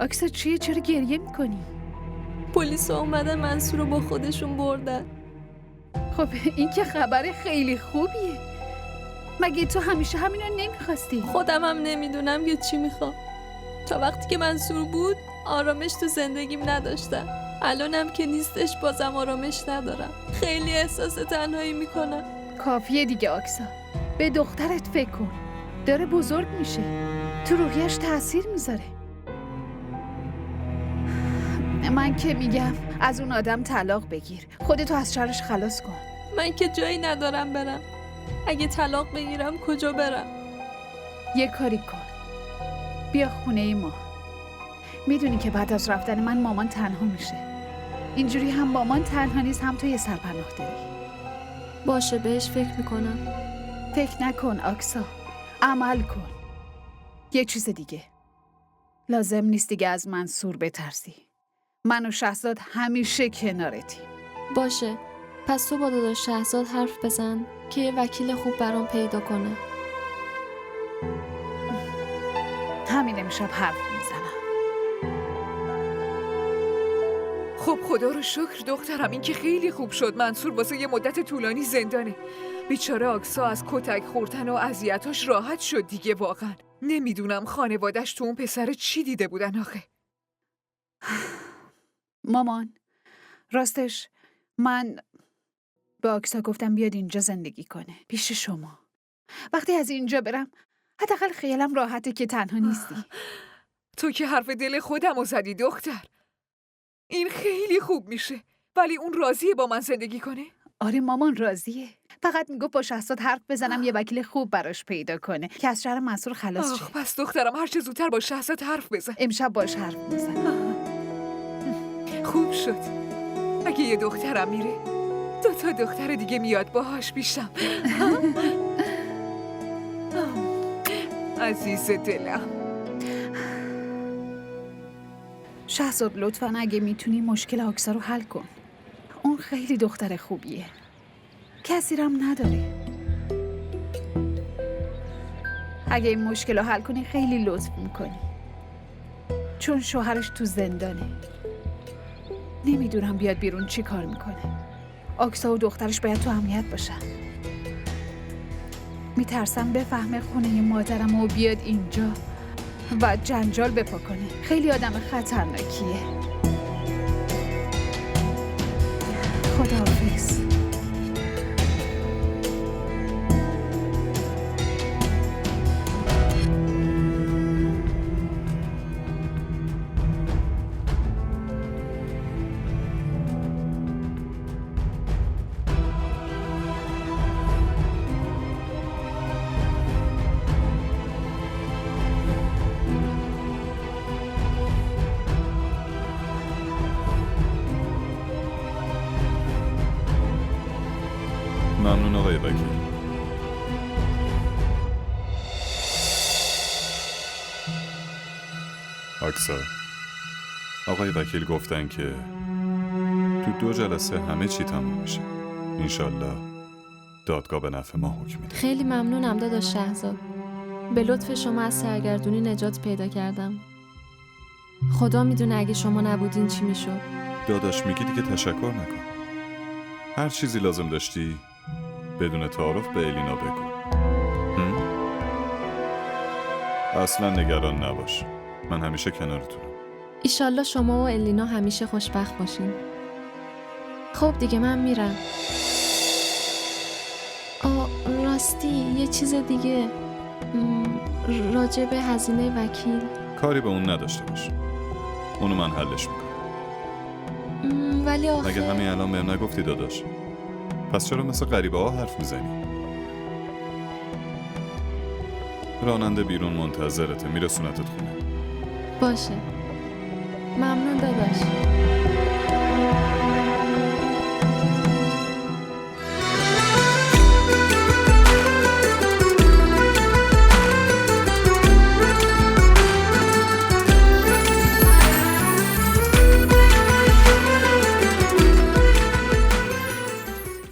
آکسا چیه؟ چرا گریه میکنی؟ پلیس اومدن منصور رو با خودشون بردن. خب این که خبر خیلی خوبیه. مگه تو همیشه همینو نمیخواستی؟ خودم هم نمیدونم که چی میخوام. تا وقتی که منصور بود آرامش تو زندگیم نداشتم. الانم که نیستش بازم آرامش ندارم. خیلی احساس تنهایی میکنم. کافیه دیگه آکسا. به دخترت فکر کن. داره بزرگ میشه. تو روحیش تأثیر میذاره. من که میگم از اون آدم طلاق بگیر. خودتو از شرش خلاص کن. من که جایی ندارم برم. اگه طلاق بگیرم کجا برم؟ یه کاری کن. بیا خونه ما. میدونی که بعد از رفتن من مامان تنها میشه. اینجوری هم مامان تنها نیست، هم تو یه سرپناه داری. باشه بهش فکر میکنم. فکر نکن آکسا. عمل کن. یه چیز دیگه. لازم نیست دیگه از منصور بترسی. من و شهزاد همیشه کنارتیم. باشه. پس تو با داداش شهزاد حرف بزن که یه وکیل خوب برام پیدا کنه. همین امشب حرف میزنم. خب خدا رو شکر دخترم، این که خیلی خوب شد. منصور واسه یه مدت طولانی زندانه. بیچاره آکسا از کتک خوردن و اذیتاش راحت شد دیگه. واقعا نمیدونم خانوادش تو اون پسر چی دیده بودن آخه. مامان، راستش من به آکسا گفتم بیاد اینجا زندگی کنه، پیش شما. وقتی از اینجا برم حداقل خیالم راحته که تنها نیستی. تو که حرف دل خودم رو زدی دختر. این خیلی خوب میشه. ولی اون راضیه با من زندگی کنه؟ آره مامان راضیه. فقط میگفت با شهزاد حرف بزنم یه وکیل خوب براش پیدا کنه که از شر منصور خلاص شه. پس دخترم هر چه زودتر با شهزاد حرف بزن. امشب باش حرف میزنم. خوب شد. اگه یه دخترم میره 2 دختر دیگه میاد باهاش پیشم. عزیز دلم. شهزاد لطفاً اگه میتونی مشکل آکسا رو حل کن. اون خیلی دختر خوبیه. کسی رم نداره. اگه این مشکل رو حل کنی خیلی لطف میکنی. چون شوهرش تو زندانه. نمیدونم بیاد بیرون چی کار میکنه. آکسا و دخترش باید تو امنیت باشن. میترسم بفهمه خونه مادرم و بیاد اینجا و جنجال بپا کنه. خیلی آدم خطرناکیه. خداحافظ. ممنون آقای وکیل. آکسا، آقای وکیل گفتن که تو 2 جلسه همه چی تموم میشه. انشالله دادگاه به نفع ما حکم میده. خیلی ممنونم داداش شهزاد. به لطف شما از سرگردونی نجات پیدا کردم. خدا میدونه اگه شما نبودین چی میشد. داداش میگی دیگه تشکر نکن. هر چیزی لازم داشتی بدون تعارف به الینا بگو. اصلا نگران نباش. من همیشه کنارتونم. ایشالله شما و الینا همیشه خوشبخت باشین. خب دیگه من میرم. راستی یه چیز دیگه، راجع به هزینه وکیل. کاری به اون نداشته باش. اونو من حلش میکنم. ولی آخه مگه همین الان بهم نگفتی داداش؟ پس چرا مثل غریبه ها حرف میزنی؟ راننده بیرون منتظرته، میرسونتت خونه. باشه. ممنون داداش.